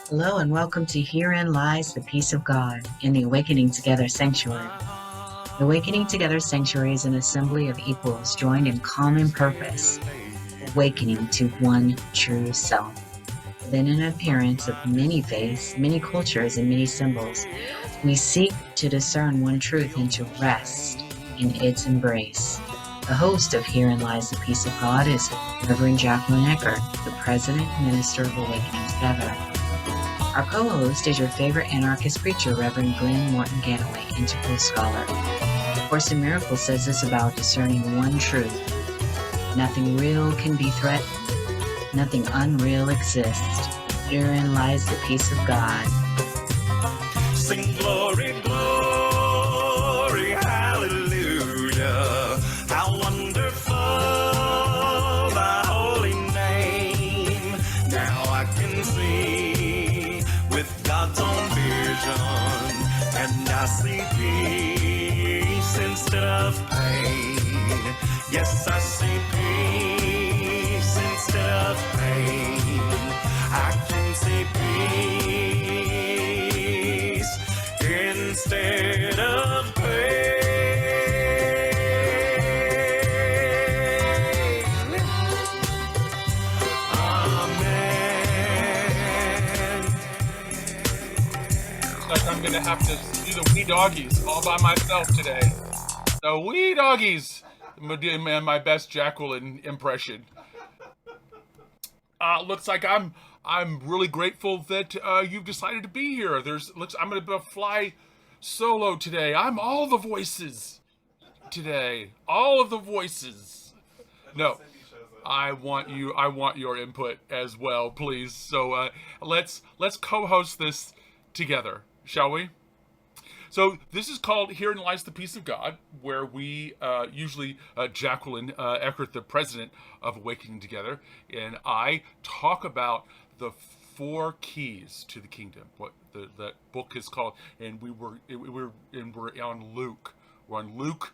Hello and welcome to Herein Lies the Peace of God in the Awakening Together Sanctuary. The Awakening Together Sanctuary is an assembly of equals joined in common purpose, awakening to one true self. Within an appearance of many faiths, many cultures, and many symbols, we seek to discern one truth and to rest in its embrace. The host of Herein Lies the Peace of God is Reverend Jacquelyn Eckert, the President Minister of Awakening Together. Our co-host is your favorite anarchist preacher, Reverend Glen Ganaway, integral scholar. The Course in Miracles says this about discerning one truth. Nothing real can be threatened. Nothing unreal exists. Herein lies the peace of God. Sing glory, glory, hallelujah. How wonderful thy holy name. Now I can see with God's own vision, and I see peace instead of pain. Yes, I see peace instead of pain. I can see peace instead of pain. Amen. Looks like I'm gonna have to do the wee doggies all by myself today. The wee doggies. I'm gonna do my best Jacquelyn impression. Looks like I'm really grateful that you've decided to be here. I'm gonna fly solo today. I'm all the voices today. All of the voices. No, I want your input as well, please. So let's co-host this together, shall we? So this is called Herein Lies the Peace of God, where we usually, Jacquelyn Eckert, the president of Awakening Together, and I talk about the 4 keys to the kingdom, what that book is called, and we're on Luke. We're on Luke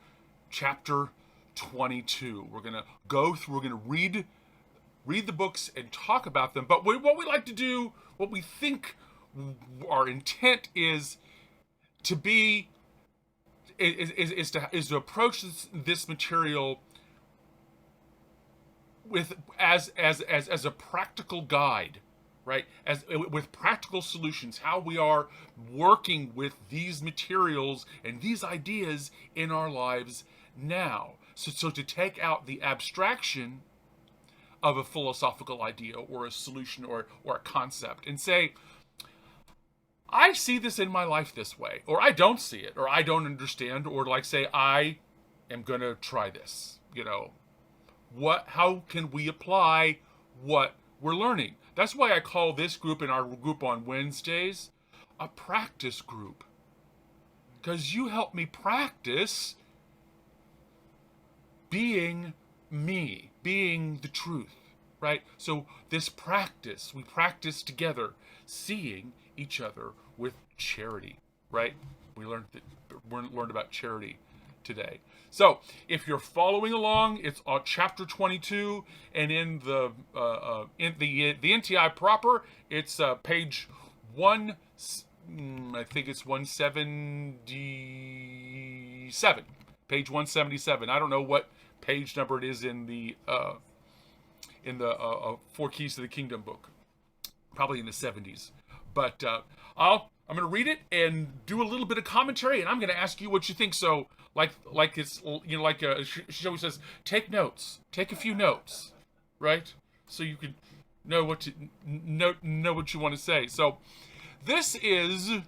chapter 22. We're gonna read the books and talk about them. But what we like to do, what we think our intent is to be is to approach this material as a practical guide, right? With practical solutions, how we are working with these materials and these ideas in our lives now. So to take out the abstraction of a philosophical idea or a solution or a concept and say, I see this in my life this way, or I don't see it, or I don't understand, or say, I am going to try this. How can we apply what we're learning? That's why I call this group and our group on Wednesdays a practice group. Because you help me practice being me, being the truth, right? So this practice, we practice together, seeing each other with charity, right? We learned about charity today. So if you're following along, it's on chapter 22, and in the NTI proper, it's page 1. I think it's 177. Page 177. I don't know what page number it is in the 4 Keys to the Kingdom book. Probably in the 70s. But I'm going to read it and do a little bit of commentary, and I'm going to ask you what you think. So, like it's she always says, take notes, take a few notes, right? So you can know what you want to say. So, this is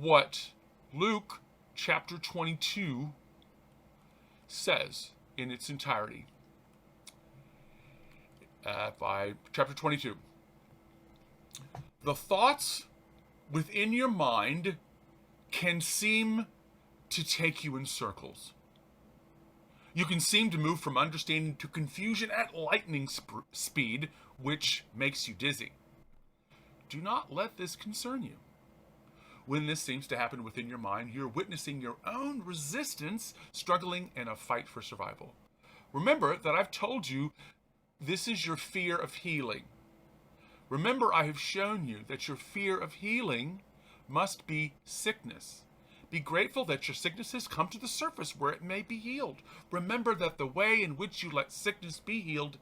what Luke chapter 22 says in its entirety. Chapter 22. The thoughts within your mind can seem to take you in circles. You can seem to move from understanding to confusion at lightning speed, which makes you dizzy. Do not let this concern you. When this seems to happen within your mind, you're witnessing your own resistance, struggling in a fight for survival. Remember that I've told you this is your fear of healing. Remember, I have shown you that your fear of healing must be sickness. Be grateful that your sickness has come to the surface where it may be healed. Remember that the way in which you let sickness be healed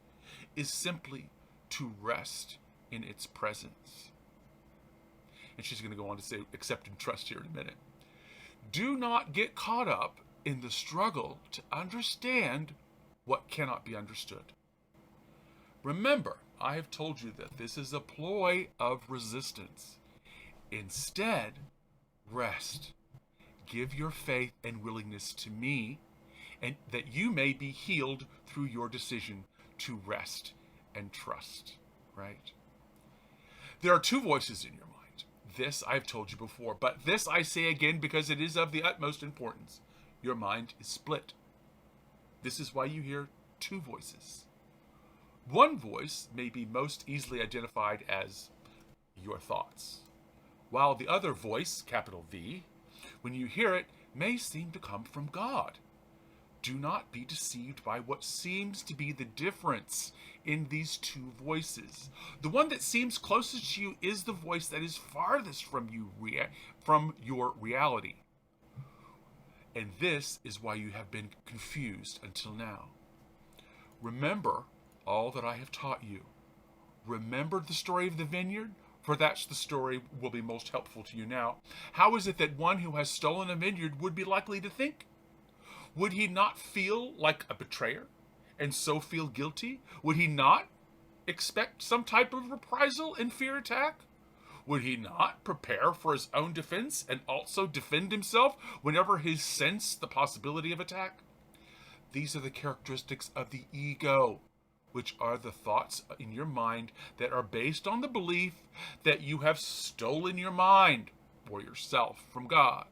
is simply to rest in its presence. And she's going to go on to say, accept and trust here in a minute. Do not get caught up in the struggle to understand what cannot be understood. Remember, I have told you that this is a ploy of resistance. Instead, rest. Give your faith and willingness to me, and that you may be healed through your decision to rest and trust, right? There are two voices in your mind. This I've told you before, but this I say again because it is of the utmost importance. Your mind is split. This is why you hear two voices. One voice may be most easily identified as your thoughts, while the other voice, capital V, when you hear it, may seem to come from God. Do not be deceived by what seems to be the difference in these two voices. The one that seems closest to you is the voice that is farthest from you, from your reality. And this is why you have been confused until now. Remember all that I have taught you. Remember the story of the vineyard, for that's the story will be most helpful to you now. How is it that one who has stolen a vineyard would be likely to think? Would he not feel like a betrayer and so feel guilty? Would he not expect some type of reprisal and fear attack? Would he not prepare for his own defense and also defend himself whenever he sensed the possibility of attack? These are the characteristics of the ego, which are the thoughts in your mind that are based on the belief that you have stolen your mind or yourself from God.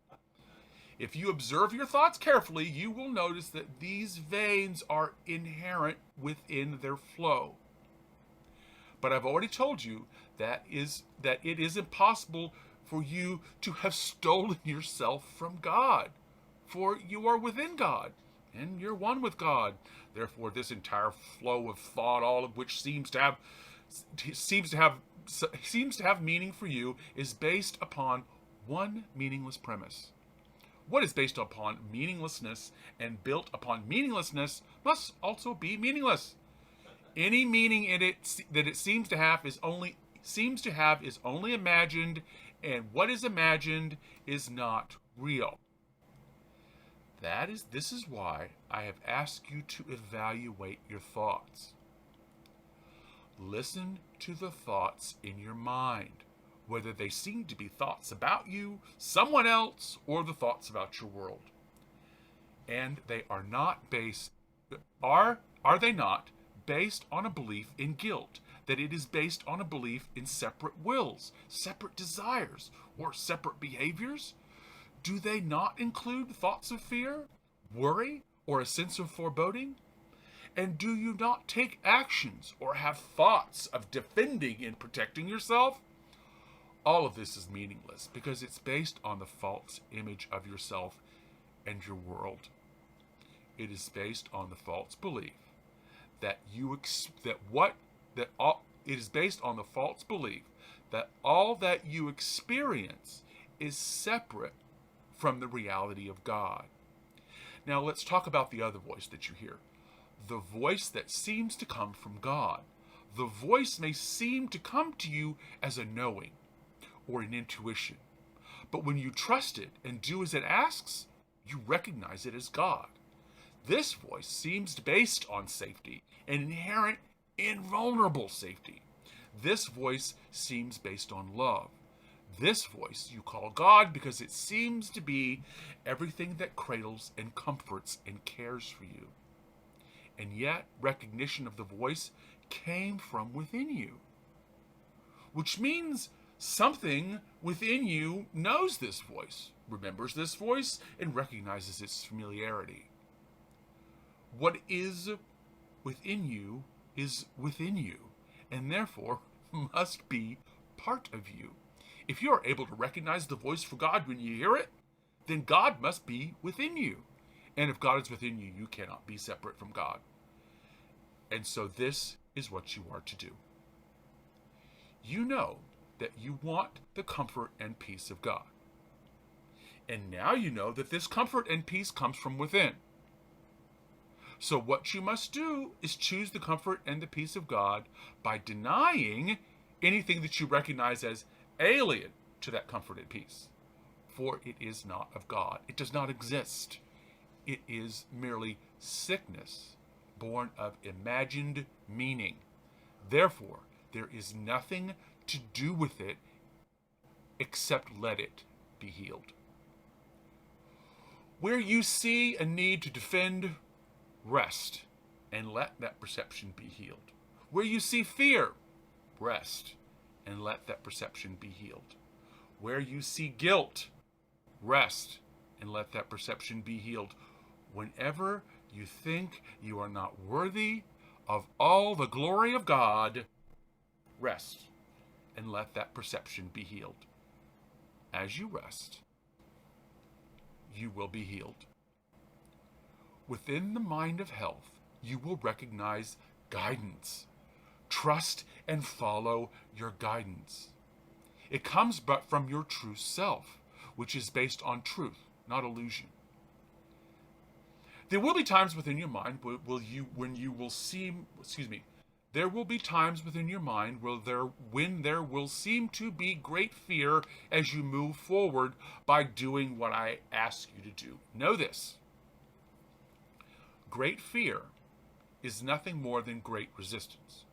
If you observe your thoughts carefully, you will notice that these veins are inherent within their flow. But I've already told you that it is impossible for you to have stolen yourself from God, for you are within God, and you're one with God. Therefore, this entire flow of thought, all of which seems to have meaning for you, is based upon one meaningless premise. What is based upon meaninglessness and built upon meaninglessness must also be meaningless. Any meaning in it that it seems to have is only imagined, and what is imagined is not real. This is why I have asked you to evaluate your thoughts. Listen to the thoughts in your mind, whether they seem to be thoughts about you, someone else, or the thoughts about your world. And they are not based, are they not based on a belief in guilt, that it is based on a belief in separate wills, separate desires, or separate behaviors? Do they not include thoughts of fear, worry, or a sense of foreboding? And do you not take actions or have thoughts of defending and protecting yourself? All of this is meaningless because it's based on the false image of yourself and your world. It is based on the false belief that all that you experience is separate from the reality of God. Now let's talk about the other voice that you hear. The voice that seems to come from God. The voice may seem to come to you as a knowing or an intuition, but when you trust it and do as it asks, you recognize it as God. This voice seems based on safety, an inherent, invulnerable safety. This voice seems based on love. This voice you call God because it seems to be everything that cradles and comforts and cares for you. And yet, recognition of the voice came from within you, which means something within you knows this voice, remembers this voice, and recognizes its familiarity. What is within you, and therefore must be part of you. If you are able to recognize the voice for God when you hear it, then God must be within you. And if God is within you, you cannot be separate from God. And so this is what you are to do. you know that you want the comfort and peace of God. And now you know that this comfort and peace comes from within. So what you must do is choose the comfort and the peace of God by denying anything that you recognize as alien to that comfort and peace. For it is not of God. It does not exist. It is merely sickness born of imagined meaning. Therefore, there is nothing to do with it except let it be healed. Where you see a need to defend, rest and let that perception be healed. Where you see fear, rest and let that perception be healed. Where you see guilt, rest and let that perception be healed. Whenever you think you are not worthy of all the glory of God, rest and let that perception be healed. As you rest, you will be healed. Within the mind of health, you will recognize guidance. Trust and follow your guidance. It comes but from your true self, which is based on truth, not illusion. There will be times within your mind there will be times within your mind when there will seem to be great fear as you move forward by doing what I ask you to do. Know this. Great fear is nothing more than great resistance.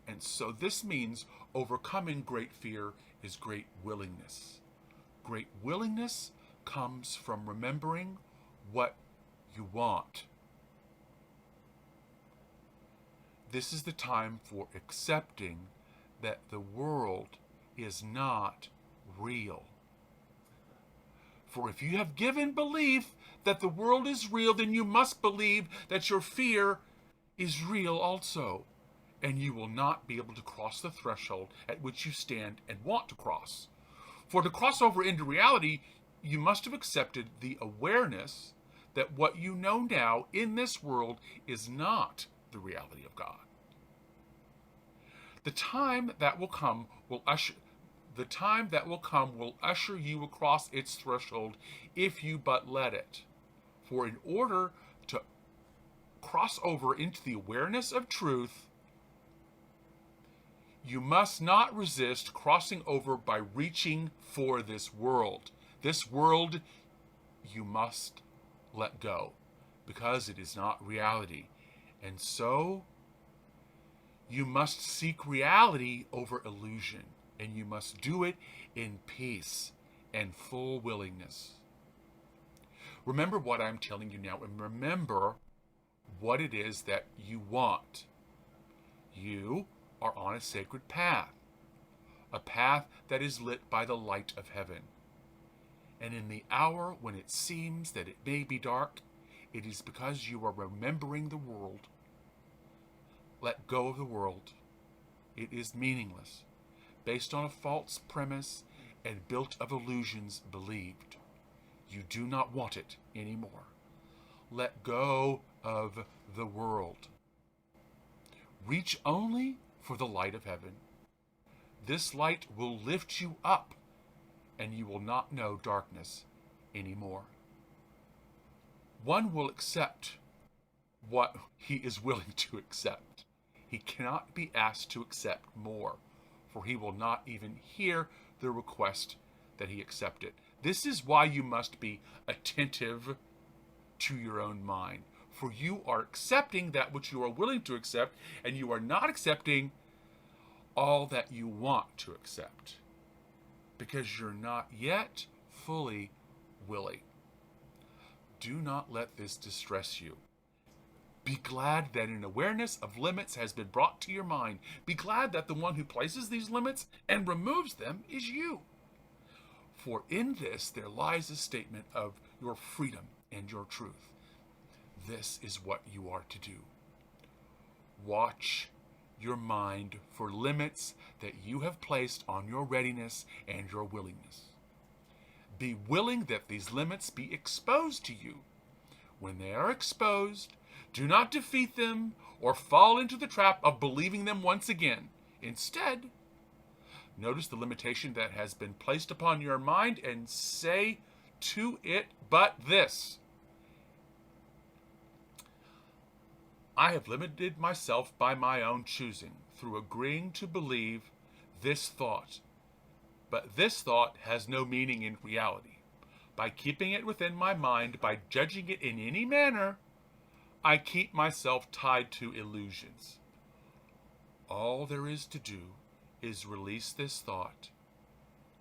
And so this means overcoming great fear is great willingness. Great willingness comes from remembering what you want. This is the time for accepting that the world is not real. For if you have given belief that the world is real, then you must believe that your fear is real also. And you will not be able to cross the threshold at which you stand and want to cross. For to cross over into reality, you must have accepted the awareness that what you know now in this world is not the reality of God. The time that will come will usher you across its threshold if you but let it. For in order to cross over into the awareness of truth, you must not resist crossing over by reaching for this world. This world you must let go because it is not reality. And so you must seek reality over illusion, and you must do it in peace and full willingness. Remember what I'm telling you now, and remember what it is that you want. You are on a sacred path, a path that is lit by the light of heaven. And in the hour when it seems that it may be dark, it is because you are remembering the world. Let go of the world. It is meaningless, based on a false premise and built of illusions believed. You do not want it anymore. Let go of the world. Reach only for the light of heaven. This light will lift you up, and you will not know darkness anymore. One will accept what he is willing to accept. He cannot be asked to accept more, for he will not even hear the request that he accept it. This is why you must be attentive to your own mind, for you are accepting that which you are willing to accept, and you are not accepting all that you want to accept, because you're not yet fully willing. Do not let this distress you. Be glad that an awareness of limits has been brought to your mind. Be glad that the one who places these limits and removes them is you. For in this there lies a statement of your freedom and your truth. This is what you are to do. Watch your mind for limits that you have placed on your readiness and your willingness. Be willing that these limits be exposed to you. When they are exposed, do not defeat them or fall into the trap of believing them once again. Instead, Notice the limitation that has been placed upon your mind and say to it but this. I have limited myself by my own choosing through agreeing to believe this thought. But this thought has no meaning in reality. By keeping it within my mind, by judging it in any manner, I keep myself tied to illusions. All there is to do is release this thought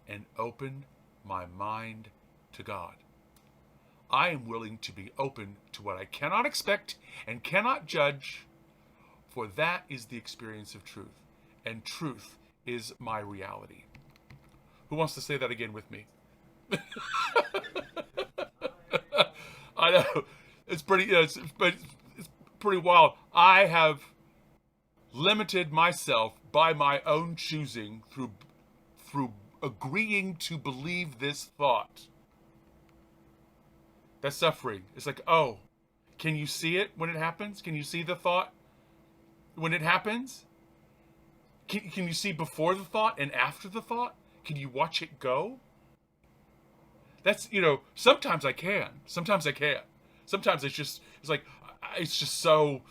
and open my mind to God. I am willing to be open to what I cannot expect and cannot judge, for that is the experience of truth, and truth is my reality. Who wants to say that again with me? I know it's pretty, it's pretty wild. I have limited myself by my own choosing through agreeing to believe this thought. That's suffering. It's like, oh, can you see it when it happens? Can you see the thought when it happens? Can you see before the thought and after the thought? Can you watch it go? That's, sometimes I can. Sometimes I can't. Sometimes it's just so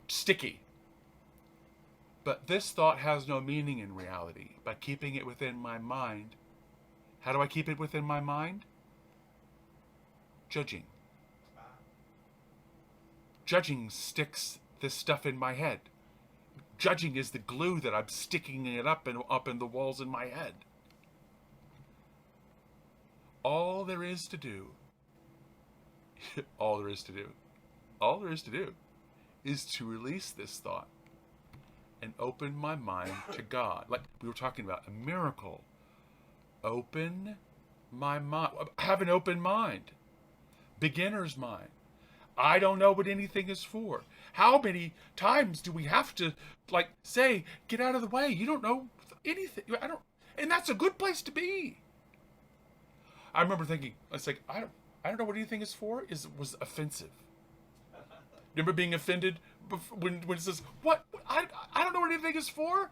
sticky. But this thought has no meaning in reality. By keeping it within my mind. How do I keep it within my mind? Judging. Judging sticks this stuff in my head. Judging is the glue that I'm sticking it up in the walls in my head. All there is to do is to release this thought and open my mind to God. Like we were talking about, a miracle. Open my mind. Have an open mind. Beginner's mind. I don't know what anything is for. How many times do we have to say, get out of the way? You don't know anything. And that's a good place to be. I remember thinking, it's like, I don't know what anything is for. Was offensive. Remember being offended when it says, what? I don't know what anything is for?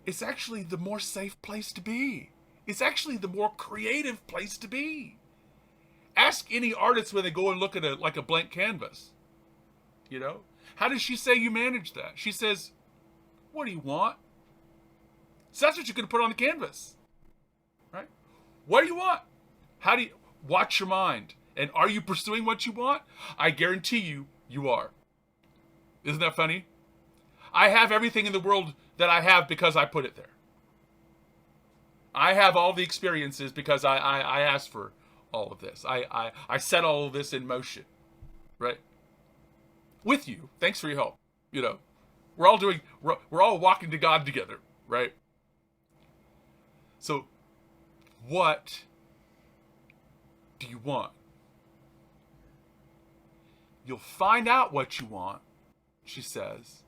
It's actually the more safe place to be. It's actually the more creative place to be. Ask any artist when they go and look at a blank canvas. How does she say you manage that? She says, what do you want? So that's what you're going to put on the canvas. Right? What do you want? How do you watch your mind? And are you pursuing what you want? I guarantee you are. Isn't that funny? I have everything in the world that I have because I put it there. I have all the experiences because I asked for all of this. I set all of this in motion, right? With you. Thanks for your help. We're all walking to God together, right? So, what do you want? You'll find out what you want, she says,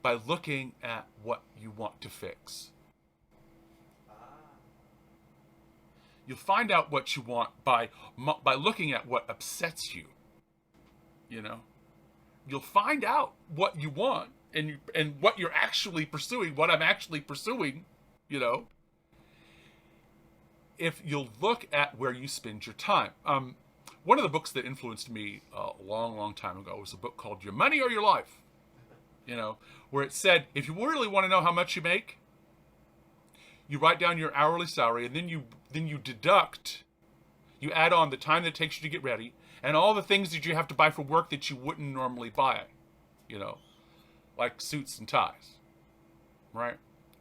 by looking at what you want to fix. You'll find out what you want by looking at what upsets you. You'll find out what you want and what you're actually pursuing, what I'm actually pursuing, if you'll look at where you spend your time. One of the books that influenced me a long, long time ago was a book called Your Money or Your Life. Where it said, if you really want to know how much you make, you write down your hourly salary, and then you deduct, you add on the time that it takes you to get ready, and all the things that you have to buy for work that you wouldn't normally buy, like suits and ties, right?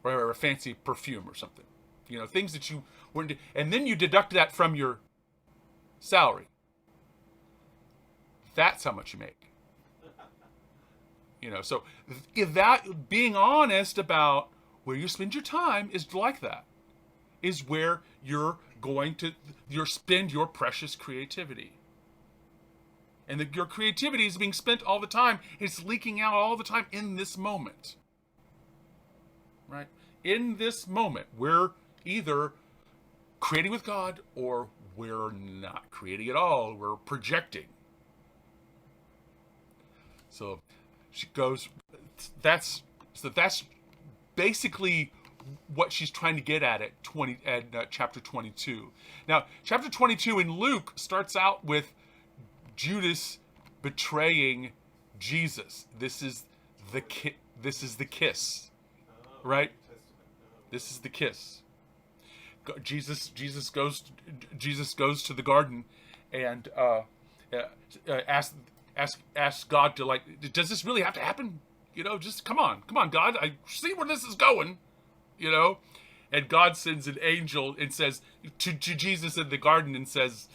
Or a fancy perfume or something, things that you wouldn't do. And then you deduct that from your salary. That's how much you make. So if that, being honest about where you spend your time is like that, is where you're going to spend your precious creativity. And your creativity is being spent all the time. It's leaking out all the time in this moment. Right? In this moment, we're either creating with God or we're not creating at all. We're projecting. So she goes, that's So that's basically what she's trying to get at chapter 22. Now, chapter 22 in Luke starts out with Judas betraying Jesus. This is the kiss, right? This is the kiss. Jesus goes to the garden and asks God to, like, does this really have to happen? You know, just come on, God. I see where this is going. You know, and God sends an angel and says to Jesus in the garden and says,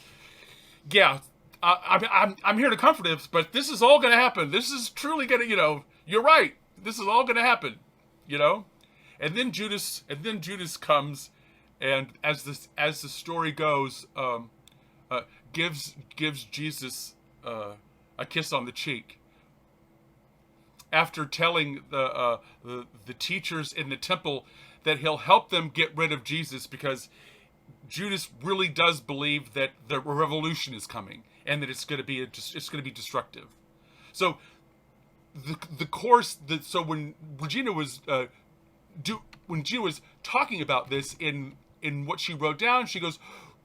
"Yeah, I'm here to comfort him, but this is all going to happen. This is truly going to, you know, you're right. This is all going to happen." You know, and then Judas comes, and as the story goes, gives Jesus a kiss on the cheek. After telling the teachers in the temple that he'll help them get rid of Jesus, because Judas really does believe that the revolution is coming and that it's going to be destructive. So so when Regina was talking about this in what she wrote down, she goes,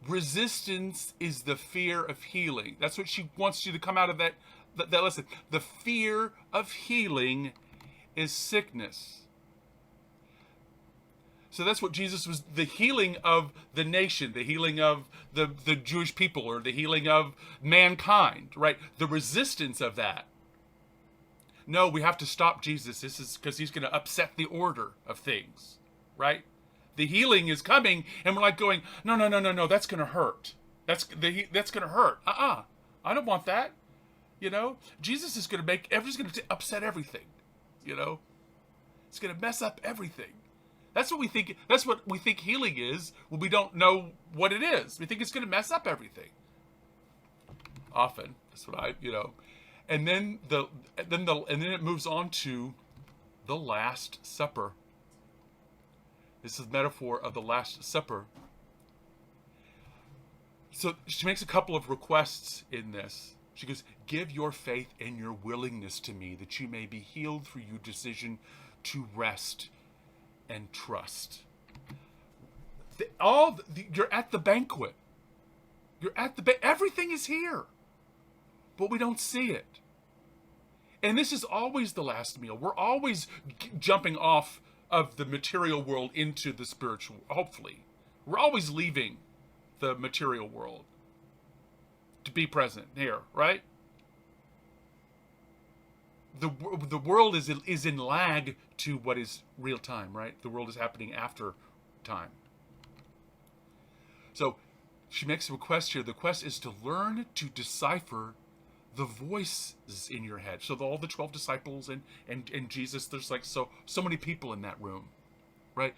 resistance is the fear of healing. That's what she wants you to come out of that lesson. The fear of healing is sickness. So that's what Jesus was, the healing of the nation, the healing of the Jewish people, or the healing of mankind, right? The resistance of that. No, we have to stop Jesus. This is because he's going to upset the order of things, right? The healing is coming, and we're like going, no, that's going to hurt. That's going to hurt. I don't want that. You know, Jesus is going to upset everything. You know, it's going to mess up everything. That's what we think. That's what we think healing is when we don't know what it is. We think it's going to mess up everything. Often, that's what and then it moves on to the Last Supper. This is a metaphor of the Last Supper. So she makes a couple of requests in this. She goes, "Give your faith and your willingness to me, that you may be healed through your decision to rest and trust." You're at the banquet. Everything is here, but we don't see it. And this is always the last meal. We're always jumping off of the material world into the spiritual, hopefully. We're always leaving the material world to be present here, right? The world is in lag to what is real time, right? The world is happening after time. So she makes a request here. The quest is to learn to decipher the voices in your head. So all the 12 disciples and Jesus, there's like so many people in that room, right?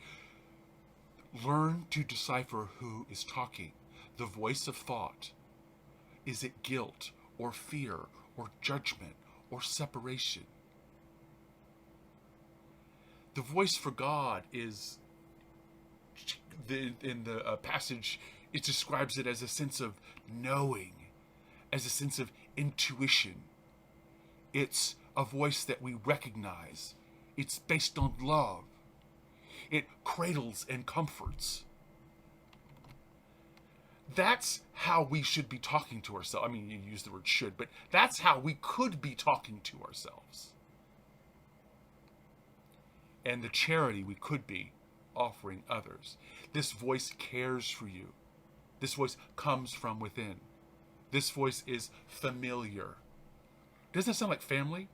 Learn to decipher who is talking. The voice of thought. Is it guilt or fear or judgment or separation? The voice for God is, in the passage, it describes it as a sense of knowing, as a sense of intuition. It's a voice that we recognize. It's based on love. It cradles and comforts. That's how we should be talking to ourselves. I mean, you use the word should, but that's how we could be talking to ourselves. And the charity we could be offering others. This voice cares for you. This voice comes from within. This voice is familiar. Doesn't it sound like family?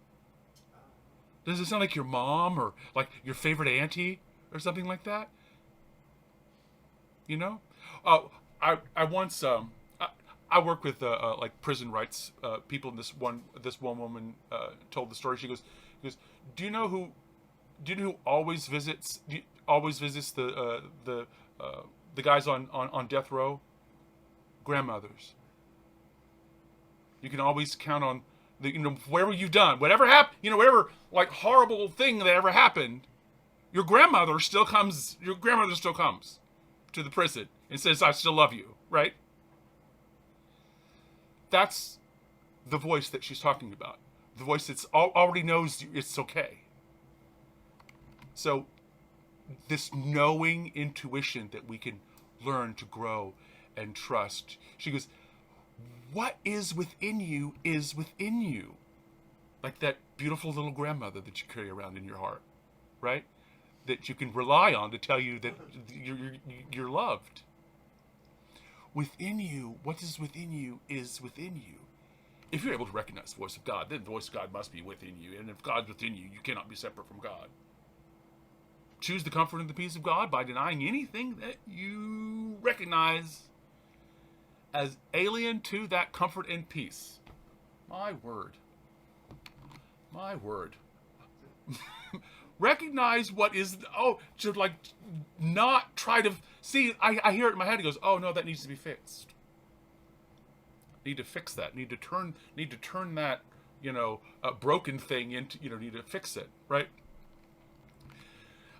Does it sound like your mom or like your favorite auntie or something like that? You know? I once I work with like prison rights people, and this one woman told the story. She goes, do you know who always visits the guys on death row? Grandmothers. You can always count on whatever you've done, whatever happened, whatever like horrible thing that ever happened, your grandmother still comes to the prison and says, "I still love you," right? That's the voice that she's talking about. The voice that already knows it's okay. So this knowing intuition that we can learn to grow and trust. She goes, what is within you is within you. Like that beautiful little grandmother that you carry around in your heart, right? That you can rely on to tell you that you're loved. Within you, what is within you is within you. If you're able to recognize the voice of God, then the voice of God must be within you. And if God's within you, you cannot be separate from God. Choose the comfort and the peace of God by denying anything that you recognize as alien to that comfort and peace. My word. My word. Recognize what is, to like not try to, see, I hear it in my head, it goes, oh no, that needs to be fixed. Need to fix that, need to turn that, broken thing into, need to fix it, right?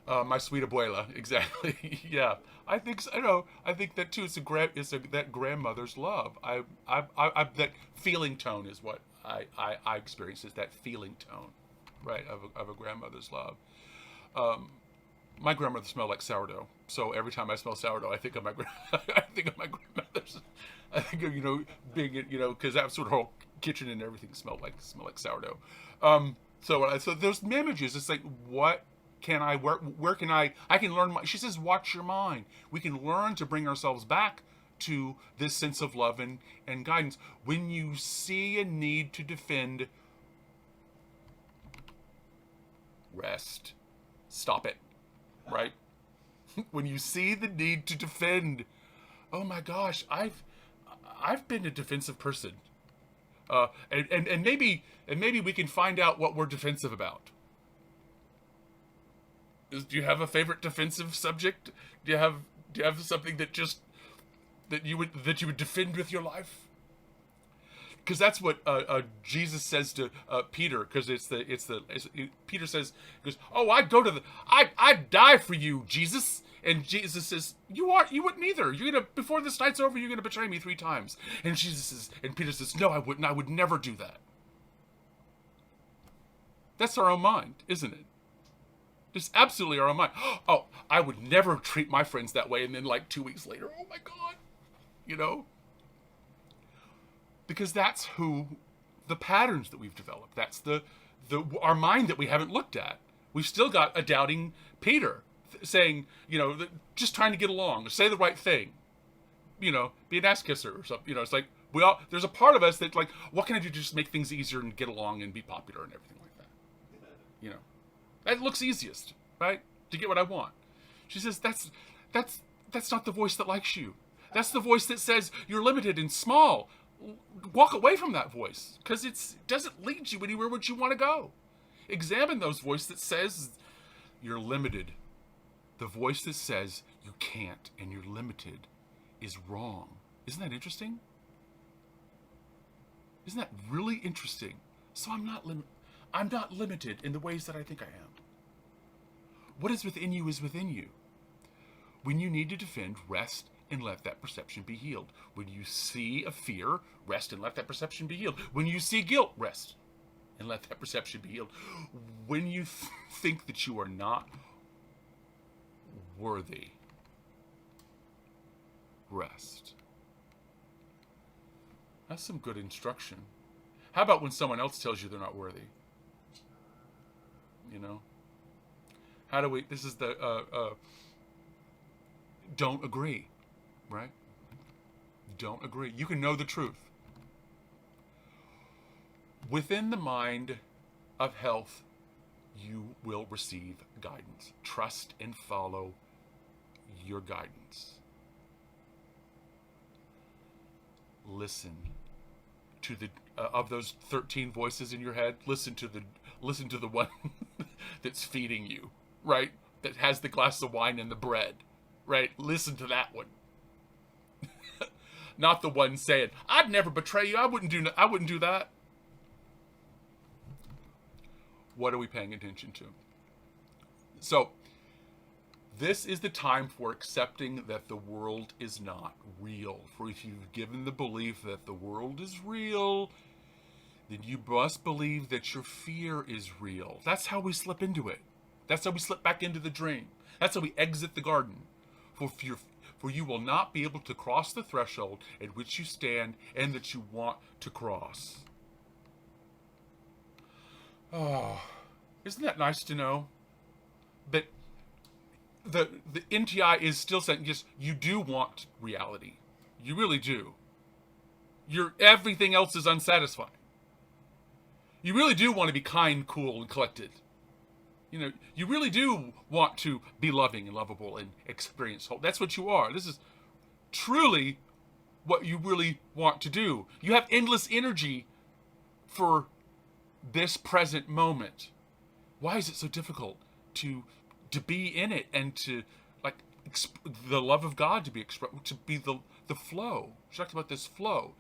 My sweet abuela, exactly. Yeah, I think so. I think that too. It's that grandmother's love. I that feeling tone is what I experience, is that feeling tone, right, of a grandmother's love. My grandmother smelled like sourdough, so every time I smell sourdough, I think of my grandmother's. I think of being because that sort of whole kitchen and everything smelled like sourdough. So those images, it's like, what can I, where can I can learn she says, watch your mind. We can learn to bring ourselves back to this sense of love and guidance. When you see a need to defend, rest. Stop it. Right? When you see the need to defend, oh my gosh, I've been a defensive person. And maybe we can find out what we're defensive about. Do you have a favorite defensive subject? Do you have something that you would defend with your life? Because that's what Jesus says to Peter. Because Peter says, he goes, "Oh, I'd die for you, Jesus." And Jesus says, "You wouldn't either. Before this night's over, you're gonna betray me 3 times." And Peter says, "No, I wouldn't. I would never do that." That's our own mind, isn't it? Just absolutely our own mind. Oh, I would never treat my friends that way. And then like 2 weeks later, oh my God, because that's the patterns that we've developed. That's our mind that we haven't looked at. We've still got a doubting Peter saying, just trying to get along, say the right thing, be an ass kisser or something. It's like there's a part of us that's like, what can I do to just make things easier and get along and be popular and everything like that? That looks easiest, right? To get what I want. She says, that's not the voice that likes you. That's the voice that says you're limited and small. Walk away from that voice, because it doesn't lead you anywhere where you want to go. Examine those voices that says you're limited. The voice that says you can't and you're limited is wrong. Isn't that interesting? Isn't that really interesting? So I'm not limited in the ways that I think I am. What is within you is within you. When you need to defend, rest and let that perception be healed. When you see a fear, rest and let that perception be healed. When you see guilt, rest and let that perception be healed. When you think that you are not worthy, rest. That's some good instruction. How about when someone else tells you they're not worthy? How do we, this is don't agree, right? Don't agree. You can know the truth. Within the mind of health, you will receive guidance. Trust and follow your guidance. Listen to the of those 13 voices in your head. Listen to the one that's feeding you, right? That has the glass of wine and the bread, right? Listen to that one. Not the one saying, "I'd never betray you. I wouldn't do that." What are we paying attention to? So, this is the time for accepting that the world is not real. For if you've given the belief that the world is real, then you must believe that your fear is real. That's how we slip into it. That's how we slip back into the dream. That's how we exit the garden. For you will not be able to cross the threshold at which you stand and that you want to cross. Oh, isn't that nice to know? That the NTI is still saying, yes, you do want reality. You really do. Everything else is unsatisfying. You really do want to be kind, cool, and collected. You really do want to be loving and lovable and experience hope. That's what you are. This is truly what you really want to do. You have endless energy for this present moment. Why is it so difficult to be in it and to the love of God to be expressed, to be the flow? She talked about this flow.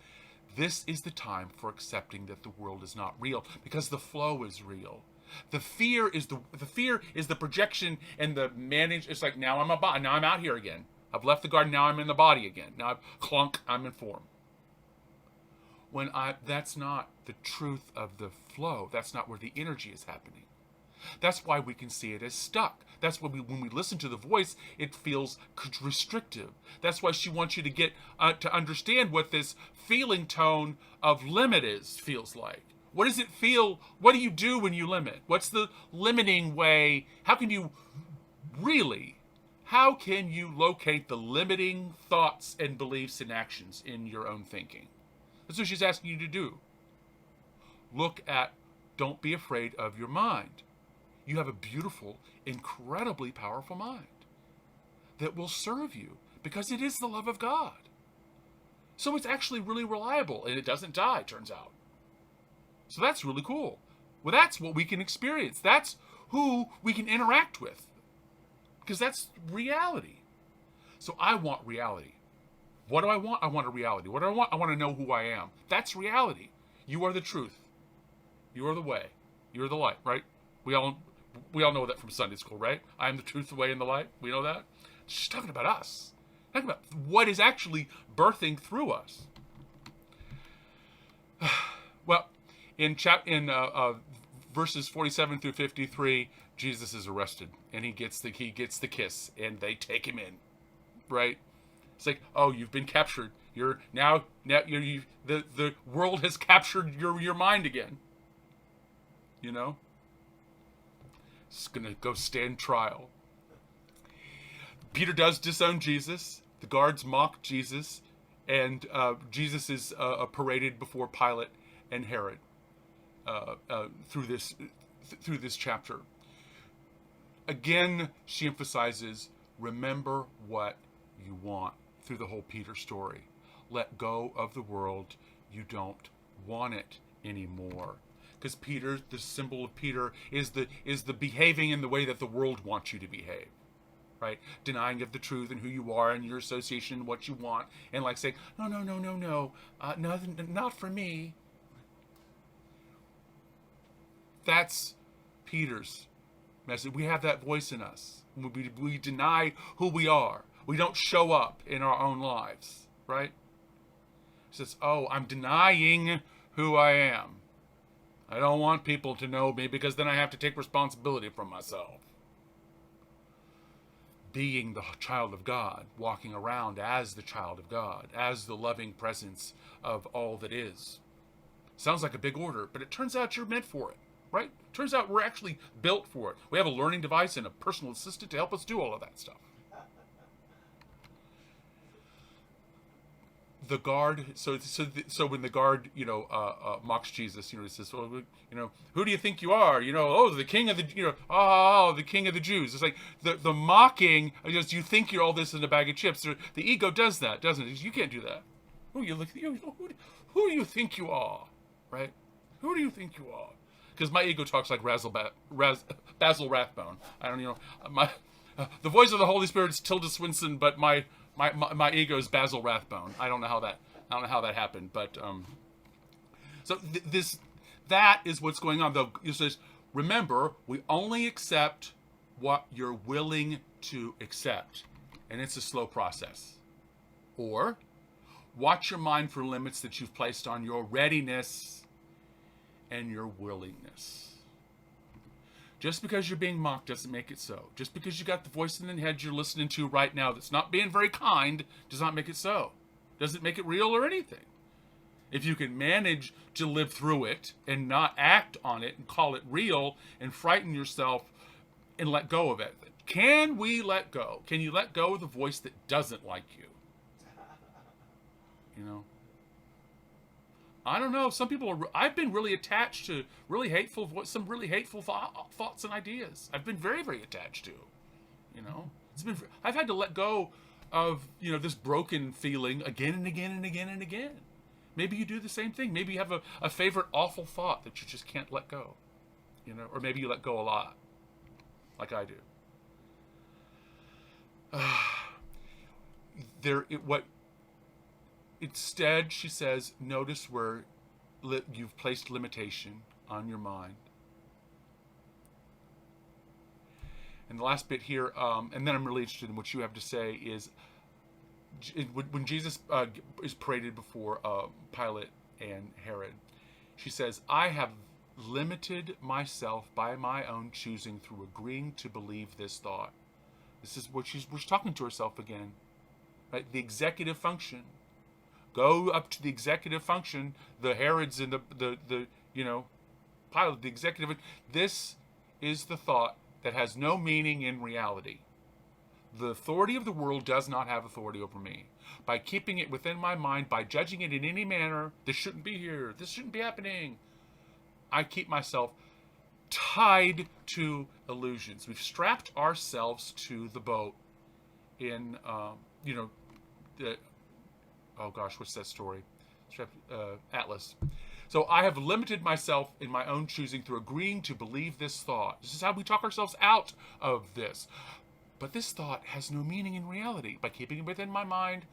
This is the time for accepting that the world is not real, because the flow is real. The fear is the projection and the manage. It's like, now I'm a body. Now I'm out here again. I've left the garden. Now I'm in the body again. Now I'm in form. That's not the truth of the flow. That's not where the energy is happening. That's why we can see it as stuck. That's why when we listen to the voice, it feels restrictive. That's why she wants you to get to understand what this feeling tone of limit feels like. What does it feel? What do you do when you limit? What's the limiting way? How can you locate the limiting thoughts and beliefs and actions in your own thinking? That's what she's asking you to do. Don't be afraid of your mind. You have a beautiful, incredibly powerful mind that will serve you because it is the love of God. So it's actually really reliable, and it doesn't die, turns out. So that's really cool. Well, that's what we can experience. That's who we can interact with, because that's reality. So I want reality. What do I want? I want a reality. What do I want? I want to know who I am. That's reality. You are the truth. You are the way. You are the light, right? We all know that from Sunday school, right? I am the truth, the way, and the light. We know that. She's talking about us. Talking about what is actually birthing through us. Well, in verses 47 through 53, Jesus is arrested, and he gets the kiss, and they take him in, right? It's like, oh, you've been captured. The world has captured your mind again. It's going to go stand trial. Peter does disown Jesus. The guards mock Jesus. And Jesus is paraded before Pilate and Herod through this chapter. Again, she emphasizes, remember what you want through the whole Peter story. Let go of the world. You don't want it anymore. Because Peter, the symbol of Peter, is the behaving in the way that the world wants you to behave, right? Denying of the truth and who you are and your association and what you want, and saying, no, nothing, not for me. That's Peter's message. We have that voice in us. We deny who we are. We don't show up in our own lives, right? He says, oh, I'm denying who I am. I don't want people to know me because then I have to take responsibility for myself. Being the child of God, walking around as the child of God, as the loving presence of all that is. Sounds like a big order, but it turns out you're meant for it, right? Turns out we're actually built for it. We have a learning device and a personal assistant to help us do all of that stuff. The guard, so when the guard, mocks Jesus, he says, well, who do you think you are? The king of the, the king of the Jews. It's like the mocking, because you think you're all this in a bag of chips. The ego does that, doesn't it? You can't do that. Who do you think you are, right? Who do you think you are? Because my ego talks like Basil Rathbone. I don't, the voice of the Holy Spirit is Tilda Swinton, but my ego is Basil Rathbone. I don't know how that happened, but that is what's going on. Though it says, remember, we only accept what you're willing to accept, and it's a slow process. Or watch your mind for limits that you've placed on your readiness and your willingness. Just because you're being mocked doesn't make it so. Just because you got the voice in the head you're listening to right now that's not being very kind does not make it so. Doesn't make it real or anything. If you can manage to live through it and not act on it and call it real and frighten yourself and let go of it. Can we let go? Can you let go of the voice that doesn't like you? You know? I don't know. Some people are. I've been really attached to really hateful, some really hateful thoughts and ideas. I've been very, very attached to. You know, I've had to let go of this broken feeling again and again and again and again. Maybe you do the same thing. Maybe you have a favorite awful thought that you just can't let go. Or maybe you let go a lot, like I do. Instead, she says, notice where you've placed limitation on your mind. And the last bit here, and then I'm really interested in what you have to say, is when Jesus is paraded before Pilate and Herod, she says, I have limited myself by my own choosing through agreeing to believe this thought. This is what she's talking to herself again. Right? The executive function. Go up to the executive function, the Herods and the Pilate, the executive. This is the thought that has no meaning in reality. The authority of the world does not have authority over me. By keeping it within my mind, by judging it in any manner, this shouldn't be here, this shouldn't be happening, I keep myself tied to illusions. We've strapped ourselves to the boat in, oh gosh, what's that story? Atlas. So I have limited myself in my own choosing through agreeing to believe this thought. This is how we talk ourselves out of this. But this thought has no meaning in reality. By keeping it within my mind,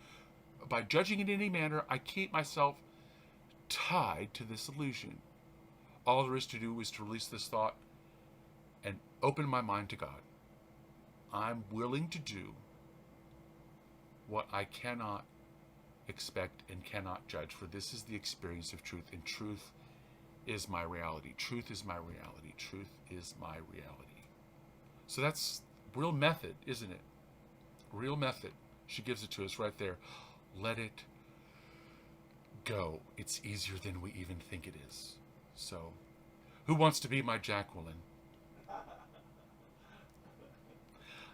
by judging it in any manner, I keep myself tied to this illusion. All there is to do is to release this thought and open my mind to God. I'm willing to do what I cannot expect and cannot judge, for this is the experience of truth, and truth is my reality. Truth is my reality. Truth is my reality. So that's real method, isn't it? Real method. She gives it to us right there. Let it go. It's easier than we even think it is. So, who wants to be my Jacquelyn?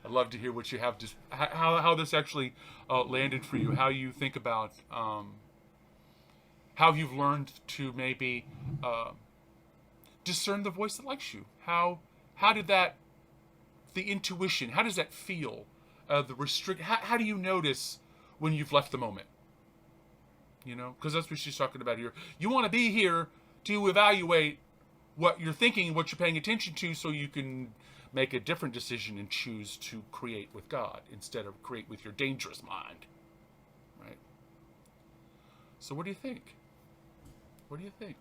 I'd love to hear what you have to, how this actually landed for you, how you think about how you've learned to maybe discern the voice that likes you. How did that, the intuition, how does that feel? How do you notice when you've left the moment? Because that's what she's talking about here. You want to be here to evaluate what you're thinking, what you're paying attention to, so you can make a different decision and choose to create with God instead of create with your dangerous mind. Right? So what do you think? What do you think?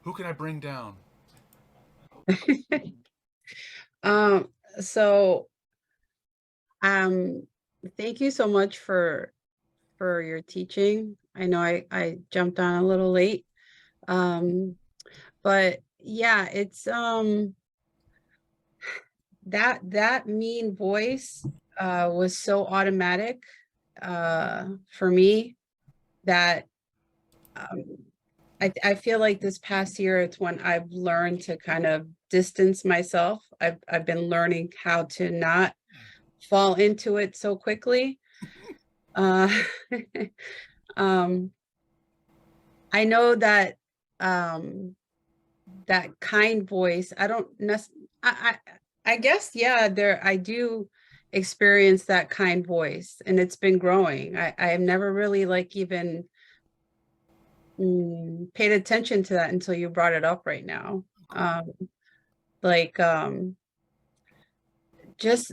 Who can I bring down? So thank you so much for your teaching. I know I jumped on a little late. But yeah, it's that mean voice was so automatic for me that I feel like this past year it's when I've learned to kind of distance myself. I've been learning how to not fall into it so quickly. I know that that kind voice, I guess, yeah, I do experience that kind voice, and it's been growing. I have never really even paid attention to that until you brought it up right now. Just,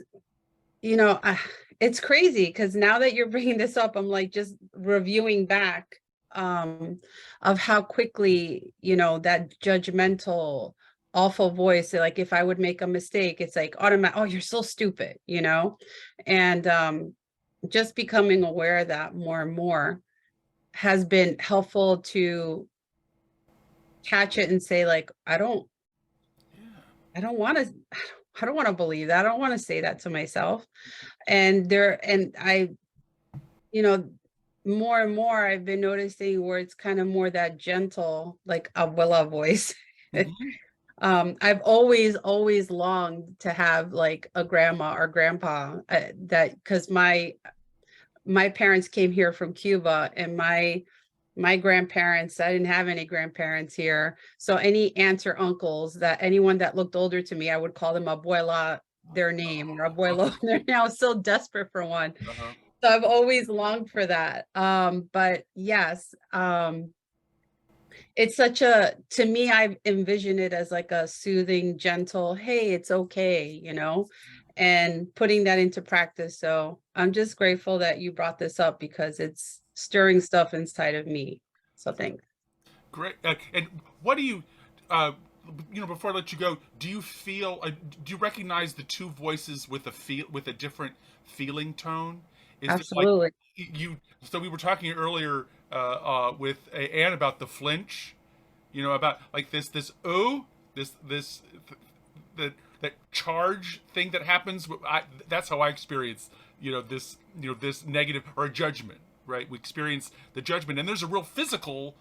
it's crazy because now that you're bringing this up, I'm just reviewing back of how quickly, that judgmental, awful voice, if I would make a mistake, it's automatic, oh, you're so stupid, and just becoming aware of that more and more has been helpful to catch it and say, I don't I don't want to, I don't want to believe that. I don't want to say that to myself. And I, you know, more and more I've been noticing where it's kind of more that gentle, like abuela voice. Mhm. I've always longed to have like a grandma or grandpa that, because my parents came here from Cuba, and my grandparents, I didn't have any grandparents here. So any aunts or uncles, that anyone that looked older to me, I would call them abuela, their name, or abuelo. They're now so desperate for one. Uh-huh. So I've always longed for that. But yes, it's such a, to me, I envision it as like a soothing, gentle, hey, it's okay, and putting that into practice. So I'm just grateful that you brought this up, because it's stirring stuff inside of me. So thanks. Great. And what do you, uh, before I let you go, do you feel, do you recognize the two voices with with a different feeling tone? Is it like Absolutely. you? So we were talking earlier with Anne about the flinch, about like this this that charge thing that happens. That's how I experience, this negative or a judgment, right? We experience the judgment, and there's a real physical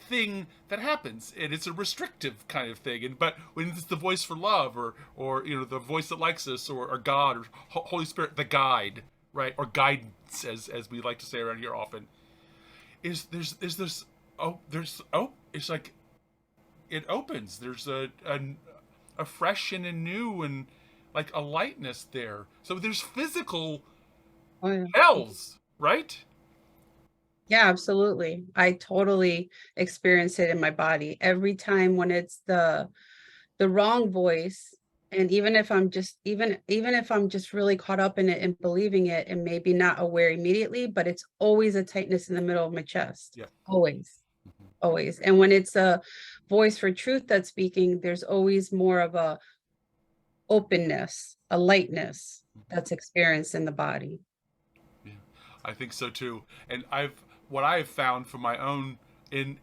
thing that happens, and it's a restrictive kind of thing. But when it's the voice for love, or the voice that likes us, or God, or Holy Spirit, the guide, right, or guidance, as we like to say around here often, is this, it's like it opens. There's a fresh and a new, and like a lightness there. So there's physical Oh, yeah. hells, right? Yeah, absolutely. I totally experience it in my body every time when it's the wrong voice. And even if I'm just, even if I'm just really caught up in it and believing it, and maybe not aware immediately, but it's always a tightness in the middle of my chest. Yeah. Always, always. And when it's a voice for truth that's speaking, there's always more of a openness, a lightness that's experienced in the body. Yeah, I think so too. And what I have found from my own in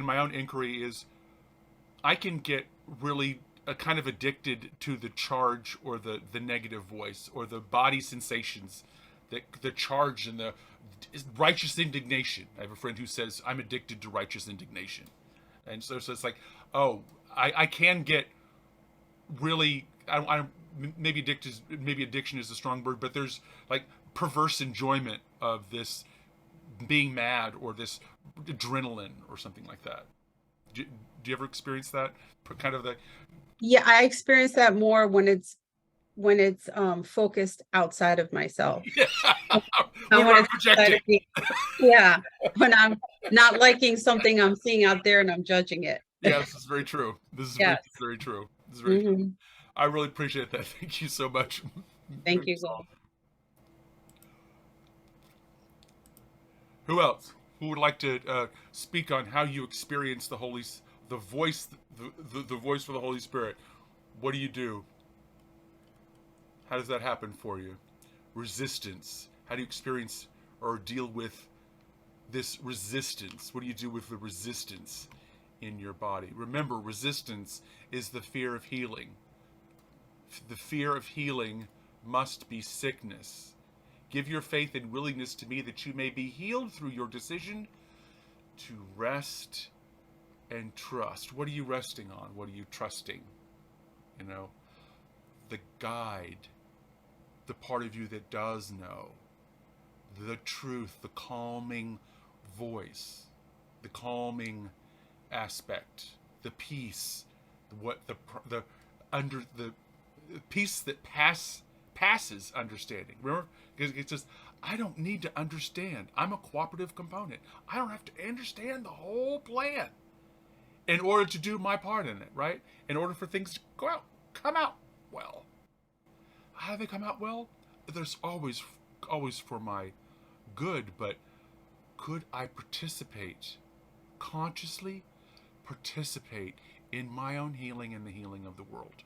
my own inquiry is I can get really kind of addicted to the charge, or the negative voice, or the body sensations, the charge and the righteous indignation. I have a friend who says I'm addicted to righteous indignation, and so it's like, oh, I can get really, I don't, maybe addiction is a strong word, but there's like perverse enjoyment of this being mad, or this adrenaline, or something like that. Do you ever experience that kind of the? Yeah, I experience that more when it's focused outside of myself. Yeah. Not When when I'm it's outside projecting. of me. Yeah, when I'm not liking something I'm seeing out there and I'm judging it. Yeah, this is very true. This is Yes. very true. This is very true. Mhm. I really appreciate that. Thank you so much. Thank you, Glen. Who else? Who would like to speak on how you experience the the voice, the voice for the Holy Spirit? What do you do? How does that happen for you? Resistance. How do you experience or deal with this resistance? What do you do with the resistance in your body? Remember, resistance is the fear of healing. The fear of healing must be sickness. Give your faith and willingness to me, that you may be healed through your decision to rest and trust. What are you resting on? What are you trusting? The guide, the part of you that does know, the truth, the calming voice, the calming aspect, the peace, the peace that passes understanding. Remember, because it's just, I don't need to understand. I'm a cooperative component. I don't have to understand the whole plan in order to do my part in it, right? In order for things to come out well. How do they come out well? There's always for my good, but could I participate, consciously participate in my own healing and the healing of the world?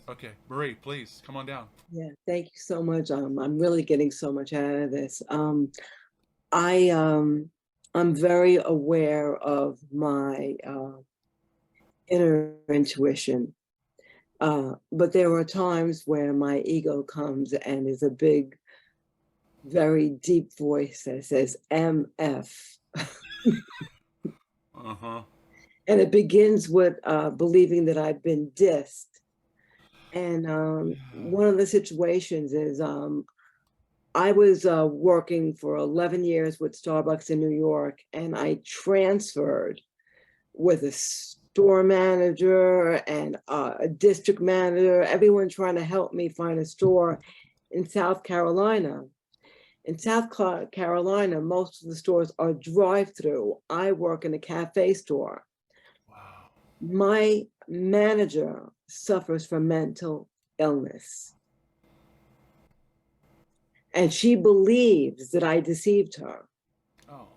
Okay, Marie, please come on down. Yeah, thank you so much. I'm really getting so much out of this. I'm very aware of my inner intuition. But there are times where my ego comes and is a big, very deep voice that says MF. Uh-huh. And it begins with believing that I've been dissed. And one of the situations is I was working for 11 years with Starbucks in New York, and I transferred with a store manager and a district manager, everyone trying to help me find a store in South Carolina. In South Carolina, most of the stores are drive-through. I work in a cafe store. Wow. My manager suffers from mental illness. And she believes that I deceived her Oh.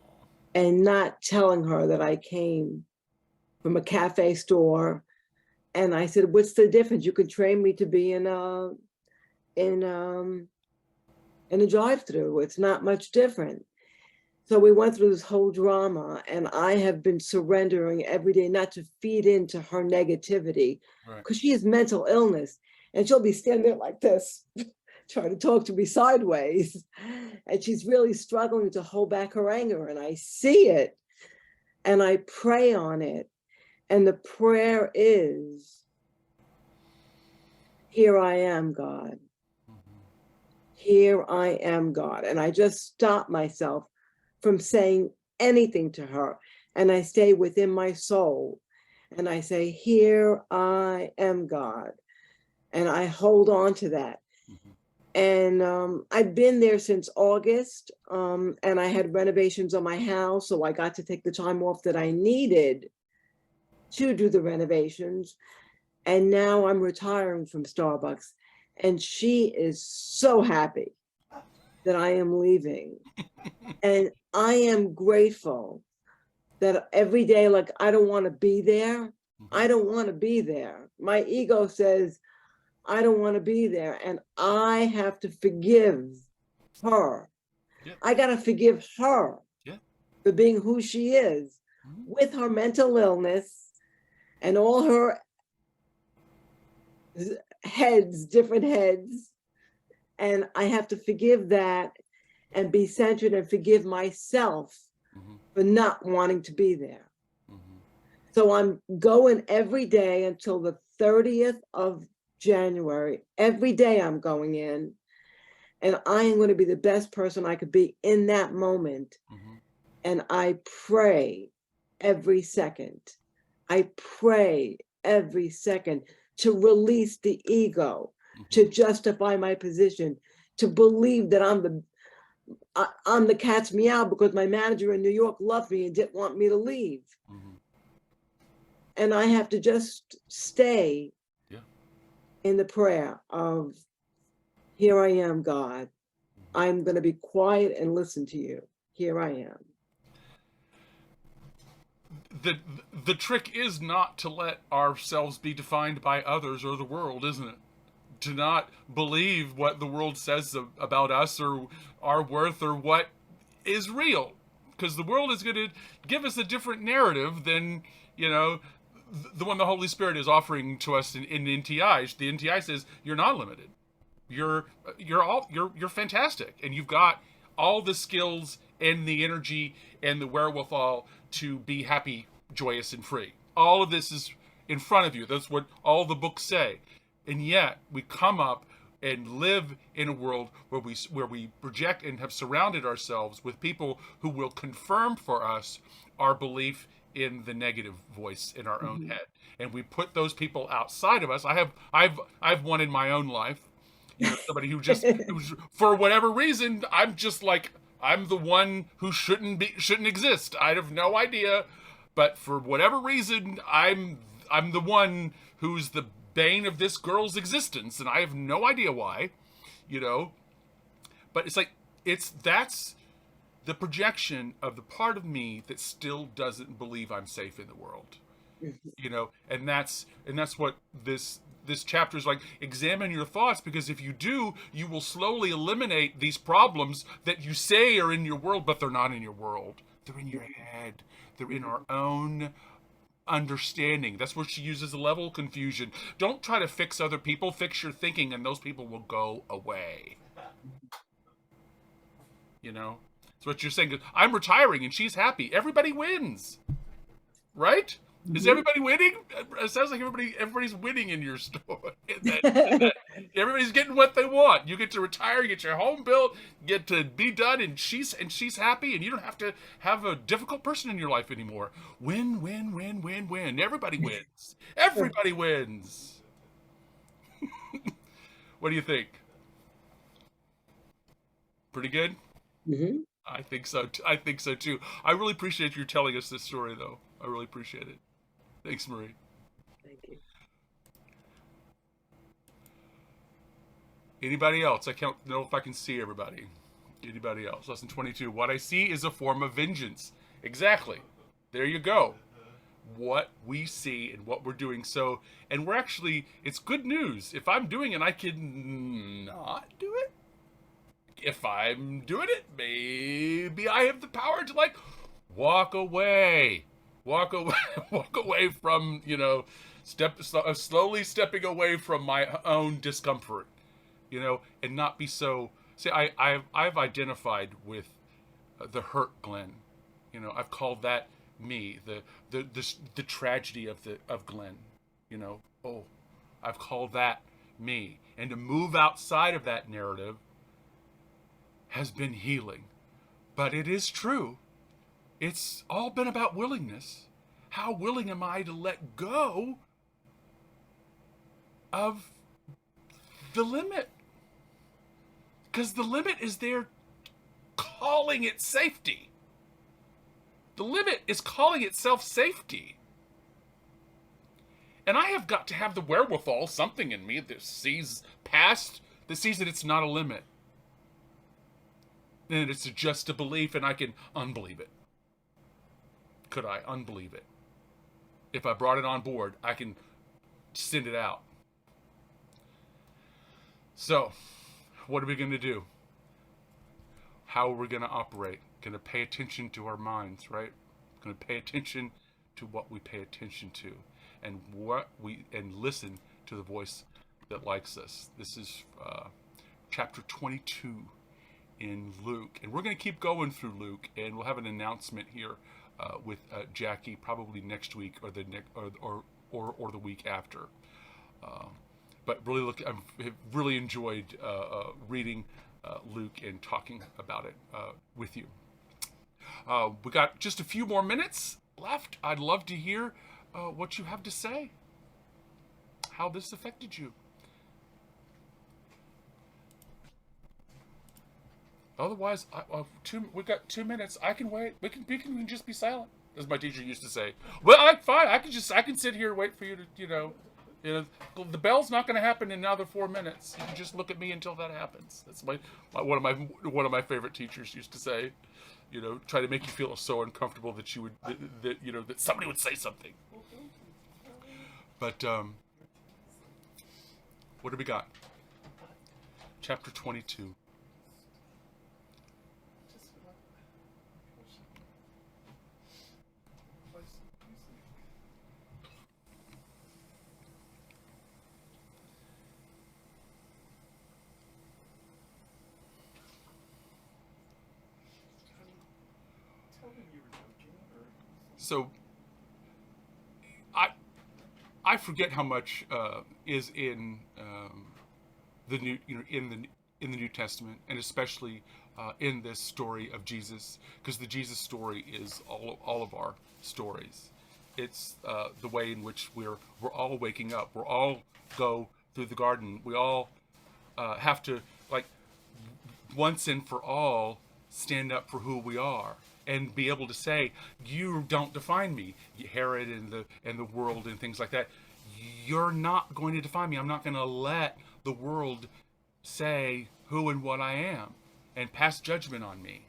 and not telling her that I came from a cafe store. And I said, what's the difference? You can train me to be in a drive-through. It's not much different. So we went through this whole drama, and I have been surrendering every day, not to feed into her negativity, because she has mental illness, and she'll be standing there like this, trying to talk to me sideways. And she's really struggling to hold back her anger. And I see it, and I pray on it. And the prayer is, here I am, God. Here I am, God. And I just stop myself from saying anything to her. And I stay within my soul. And I say, here I am, God. And I hold on to that. And I've been there since August. And I had renovations on my house. So I got to take the time off that I needed to do the renovations. And now I'm retiring from Starbucks. And she is so happy that I am leaving. And I am grateful that every day, like, I don't want to be there. I don't want to be there. My ego says, I don't want to be there. And I have to forgive her. Yeah. I got to forgive her for being who she is with her mental illness and all her heads, different heads. And I have to forgive that and be centered and forgive myself for not wanting to be there. So I'm going every day until the 30th of January. Every day I'm going in, and I am going to be the best person I could be in that moment. And I pray every second. I pray every second to release the ego, to justify my position, to believe that I'm the cat's meow because my manager in New York loved me and didn't want me to leave. And I have to just stay in the prayer of, here I am, God. I'm going to be quiet and listen to you. Here I am. The trick is not to let ourselves be defined by others or the world, isn't it? To not believe what the world says about us or our worth or what is real, because the world is going to give us a different narrative than, the one the Holy Spirit is offering to us in NTI. The NTI says you're not limited. You're fantastic, and you've got all the skills and the energy and the wherewithal to be happy, joyous, and free. All of this is in front of you. That's what all the books say. And yet we come up and live in a world where we project and have surrounded ourselves with people who will confirm for us our belief in the negative voice in our own head. And we put those people outside of us. I've one in my own life. Somebody who's for whatever reason, I'm just like, I'm the one who shouldn't exist. I have no idea, but for whatever reason, I'm the one who's the bane of this girl's existence, and I have no idea why, But it's like that's the projection of the part of me that still doesn't believe I'm safe in the world, And that's what this chapter is like. Examine your thoughts, because if you do, you will slowly eliminate these problems that you say are in your world, but they're not in your world. They're in your head. They're in our own understanding. That's where she uses the level of confusion. Don't try to fix other people. Fix your thinking, and those people will go away. You know? That's what you're saying. I'm retiring, and she's happy. Everybody wins. Right? Is everybody winning? It sounds like everybody's winning in your story. Everybody's getting what they want. You get to retire, you get your home built, get to be done, and she's happy, and you don't have to have a difficult person in your life anymore. Win, win, win, win, win. Everybody wins. Everybody wins. What do you think? Pretty good? Mm-hmm. I think so. I think so too. I really appreciate you telling us this story, though. I really appreciate it. Thanks, Marie. Thank you. Anybody else? I can't know if I can see everybody. Anybody else? Lesson 22. What I see is a form of vengeance. Exactly. There you go. What we see and what we're doing. So, and we're actually, it's good news. If I'm doing it, I can not do it. If I'm doing it, maybe I have the power to like walk away from, you know, slowly stepping away from my own discomfort, you know, and not be so. See, I've identified with the hurt, Glen. You know, I've called that me, the tragedy of Glen. You know, oh, I've called that me, and to move outside of that narrative has been healing. But it is true. It's all been about willingness. How willing am I to let go of the limit? Because the limit is there calling it safety. The limit is calling itself safety. And I have got to have the wherewithal, something in me that sees past, that sees that it's not a limit. And it's just a belief, and I can unbelieve it. Could I unbelieve it? If I brought it on board, I can send it out. So, what are we going to do? How are we going to operate? Going to pay attention to our minds, right? Going to pay attention to what we pay attention to, and listen to the voice that likes us. This is chapter 22 in Luke, and we're going to keep going through Luke, and we'll have an announcement here with Jackie probably next week or the week after. But really, I've really enjoyed reading Luke and talking about it with you. We got just a few more minutes left. I'd love to hear what you have to say, how this affected you. Otherwise, we've got 2 minutes. I can wait. We can just be silent, as my teacher used to say. Well, fine. I can sit here and wait for you to, you know, the bell's not going to happen in another 4 minutes. You can just look at me until that happens. That's one of my favorite teachers used to say. You know, try to make you feel so uncomfortable that you would that somebody would say something. But what do we got? Chapter 22. So, I forget how much is in the new, in the New Testament, and especially in this story of Jesus, because the Jesus story is all of our stories. It's the way in which we're all waking up. We all go through the garden. We all have to, like, once and for all, stand up for who we are. And be able to say, you don't define me, Herod and the world and things like that. You're not going to define me. I'm not going to let the world say who and what I am and pass judgment on me.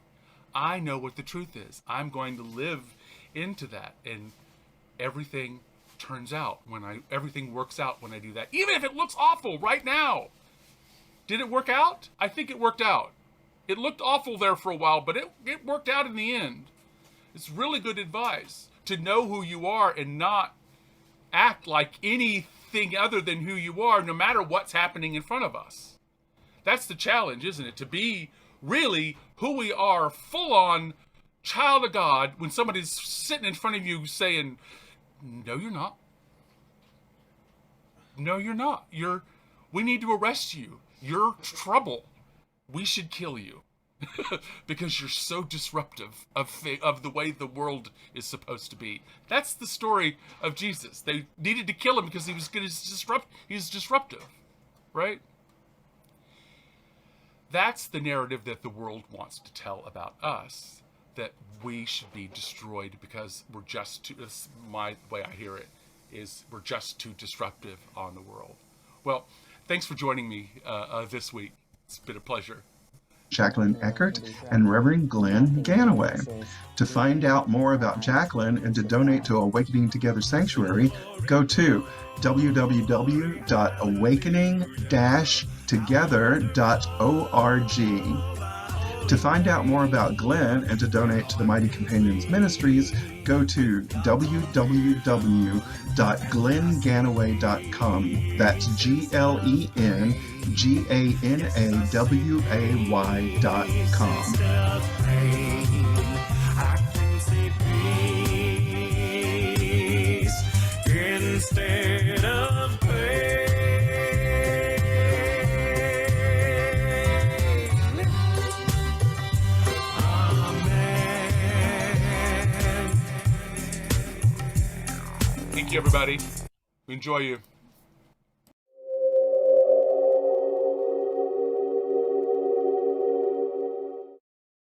I know what the truth is. I'm going to live into that, and everything turns out everything works out when I do that. Even if it looks awful right now. Did it work out? I think it worked out. It looked awful there for a while, but it worked out in the end. It's really good advice to know who you are and not act like anything other than who you are, no matter what's happening in front of us. That's the challenge, isn't it? To be really who we are, full on child of God, when somebody's sitting in front of you saying, no, you're not. No, you're not. We need to arrest you. You're trouble. We should kill you. Because you're so disruptive of the way the world is supposed to be. That's the story of Jesus. They needed to kill him because he was going to he's disruptive, right? That's the narrative that the world wants to tell about us, that we should be destroyed because we're just too, this is my way I hear it, is we're just too disruptive on the world. Well, thanks for joining me this week. It's been a pleasure. Jacquelyn Eckert and Reverend Glen Ganaway. To find out more about Jacquelyn and to donate to Awakening Together Sanctuary, go to www.awakening-together.org. To find out more about Glen and to donate to the Mighty Companions Ministries, go to www.glenganaway.com. That's GLENGANAWAY.com. Instead of pain. Amen. Thank you, everybody. We enjoy you.